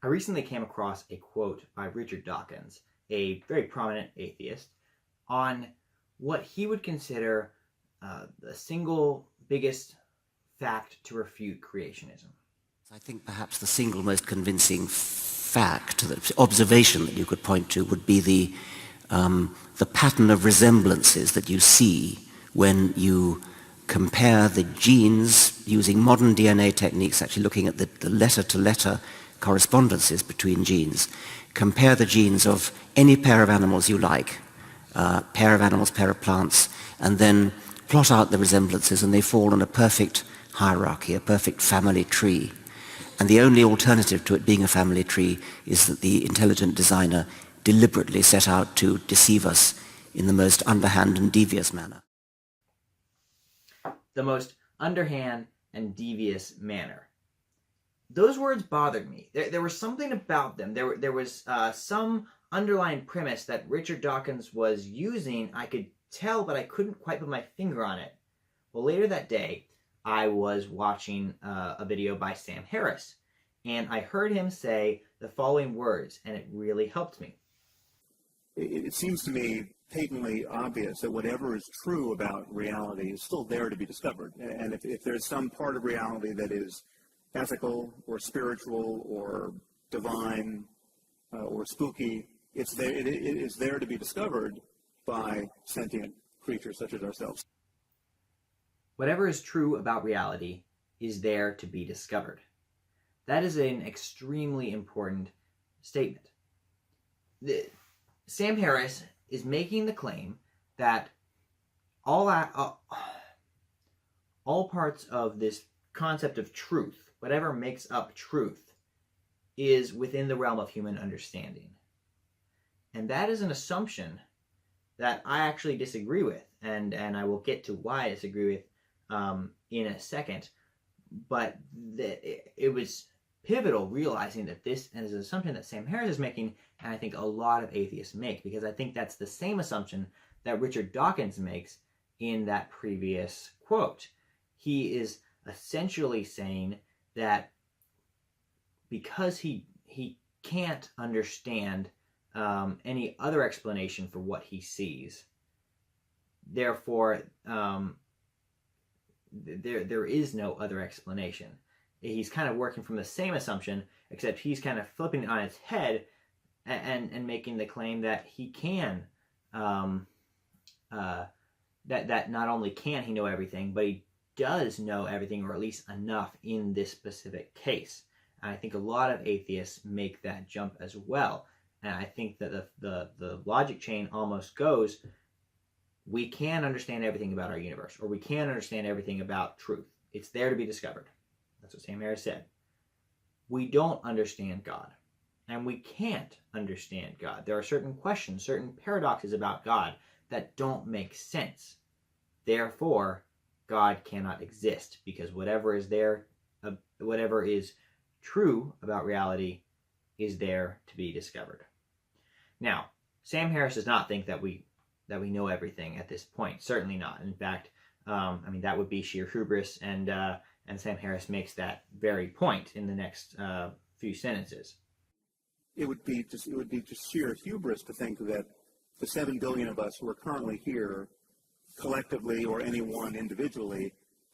I recently came across a quote by Richard Dawkins, a very prominent atheist, on what he would consider the single biggest fact to refute creationism. I think perhaps the single most convincing fact, the observation that you could point to, would be the pattern of resemblances that you see when you compare the genes using modern DNA techniques, actually looking at the letter-to-letter correspondences between genes. Compare the genes of any pair of animals you like, pair of animals, pair of plants, and then plot out the resemblances, and they fall on a perfect hierarchy, a perfect family tree. And the only alternative to it being a family tree is that the intelligent designer deliberately set out to deceive us in the most underhand and devious manner. The most underhand and devious manner. Those words bothered me. There was something about them. There was some underlying premise that Richard Dawkins was using. I could tell, but I couldn't quite put my finger on it. Well, later that day, I was watching a video by Sam Harris, and I heard him say the following words, and it really helped me. It seems to me patently obvious that whatever is true about reality is still there to be discovered. And if there's some part of reality that is ethical or spiritual or divine or spooky, it is there to be discovered by sentient creatures such as ourselves. Whatever is true about reality is there to be discovered. That is an extremely important statement. Sam Harris is making the claim that all parts of this concept of truth, whatever makes up truth, is within the realm of human understanding. And that is an assumption that I actually disagree with, and I will get to why I disagree with in a second. But it was pivotal realizing that this is an assumption that Sam Harris is making, and I think a lot of atheists make, because I think that's the same assumption that Richard Dawkins makes in that previous quote. He is essentially saying that because he can't understand any other explanation for what he sees, therefore there is no other explanation. He's kind of working from the same assumption, except he's kind of flipping it on its head and making the claim that he can, that not only can he know everything, but he does know everything, or at least enough in this specific case. And I think a lot of atheists make that jump as well. And I think that the logic chain almost goes, we can understand everything about our universe, or we can understand everything about truth. It's there to be discovered. That's what Sam Harris said. We don't understand God, and we can't understand God. There are certain questions, certain paradoxes about God that don't make sense. Therefore, God cannot exist, because whatever is there, whatever is true about reality is there to be discovered. Now, Sam Harris does not think that we know everything at this point. Certainly not. In fact, that would be sheer hubris, and Sam Harris makes that very point in the next few sentences. It would be just sheer hubris to think that the 7 billion of us who are currently here, collectively or any one individually,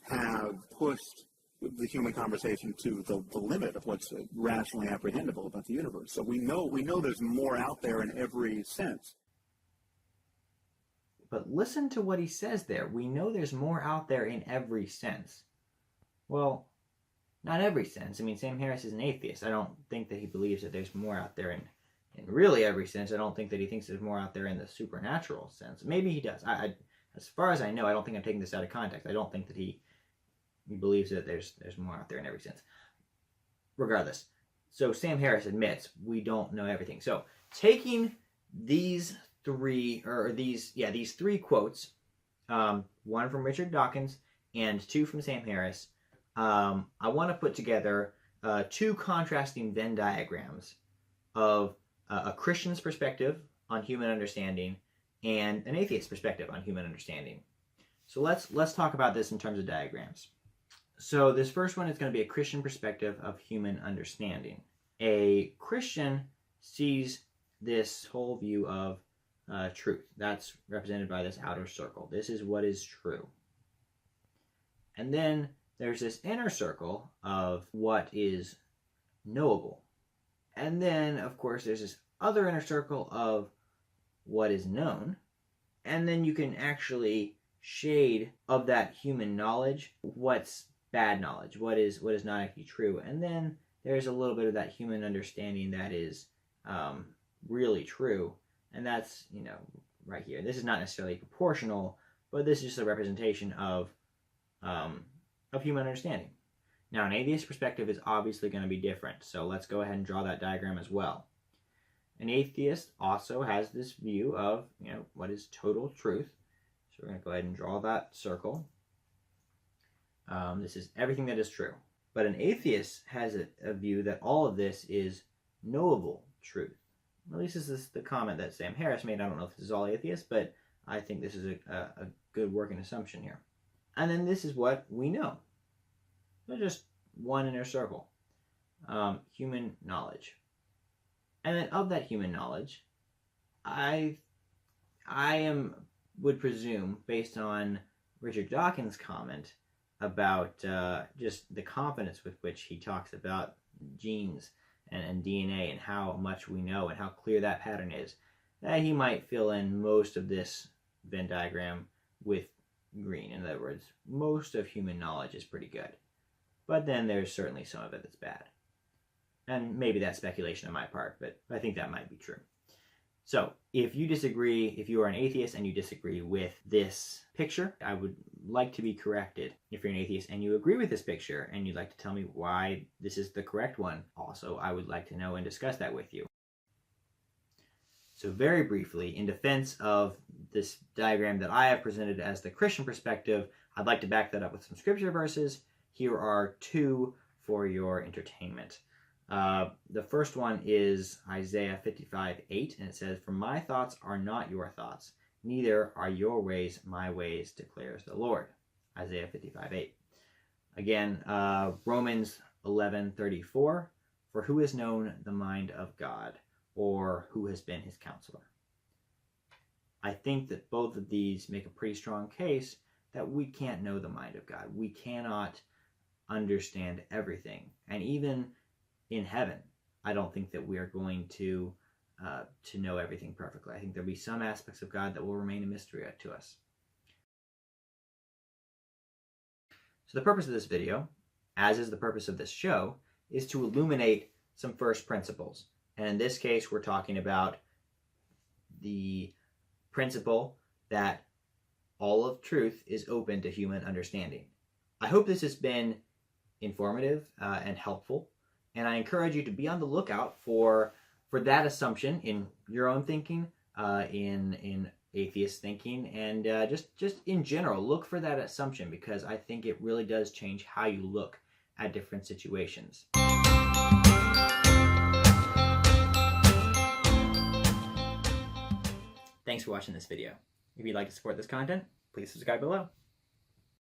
have pushed the human conversation to the limit of what's rationally apprehendable about the universe. So we know there's more out there in every sense. But listen to what he says there. We know there's more out there in every sense. Well, not every sense. I mean, Sam Harris is an atheist. I don't think that he believes that there's more out there in really every sense. I don't think that he thinks there's more out there in the supernatural sense. Maybe he does. As far as I know, I don't think I'm taking this out of context. I don't think that he believes that there's more out there in every sense. Regardless, so Sam Harris admits we don't know everything. So taking these three quotes, one from Richard Dawkins and two from Sam Harris, I want to put together two contrasting Venn diagrams of a Christian's perspective on human understanding and an atheist perspective on human understanding. So let's talk about this in terms of diagrams. So this first one is going to be a Christian perspective of human understanding. A Christian sees this whole view of truth. That's represented by this outer circle. This is what is true. And then there's this inner circle of what is knowable. And then, of course, there's this other inner circle of what is known. And then you can actually shade of that human knowledge what's bad knowledge, what is not actually true. And then there's a little bit of that human understanding that is really true. And that's, right here. This is not necessarily proportional, but this is just a representation of human understanding. Now, an atheist perspective is obviously going to be different, so let's go ahead and draw that diagram as well. An atheist also has this view of, what is total truth. So we're going to go ahead and draw that circle. This is everything that is true. But an atheist has a view that all of this is knowable truth. At least this is the comment that Sam Harris made. I don't know if this is all atheists, but I think this is a good working assumption here. And then this is what we know. So just one inner circle. Human knowledge. And then of that human knowledge, I would presume, based on Richard Dawkins' comment about just the confidence with which he talks about genes and DNA and how much we know and how clear that pattern is, that he might fill in most of this Venn diagram with green. In other words, most of human knowledge is pretty good. But then there's certainly some of it that's bad. And maybe that's speculation on my part, but I think that might be true. So, if you disagree, if you are an atheist and you disagree with this picture, I would like to be corrected. If you're an atheist and you agree with this picture and you'd like to tell me why this is the correct one, also, I would like to know and discuss that with you. So very briefly, in defense of this diagram that I have presented as the Christian perspective, I'd like to back that up with some scripture verses. Here are two for your entertainment. The first one is Isaiah 55:8, and it says, "For my thoughts are not your thoughts, neither are your ways my ways, declares the Lord." Isaiah 55:8. Again, Romans 11:34, "For who has known the mind of God, or who has been his counselor?" I think that both of these make a pretty strong case that we can't know the mind of God. We cannot understand everything. And even in heaven, I don't think that we are going to know everything perfectly. I think there'll be some aspects of God that will remain a mystery to us. So the purpose of this video, as is the purpose of this show, is to illuminate some first principles. And in this case, we're talking about the principle that all of truth is open to human understanding. I hope this has been informative and helpful. And I encourage you to be on the lookout for that assumption in your own thinking, in atheist thinking, and just in general, look for that assumption, because I think it really does change how you look at different situations. Thanks for watching this video. If you'd like to support this content, please subscribe below.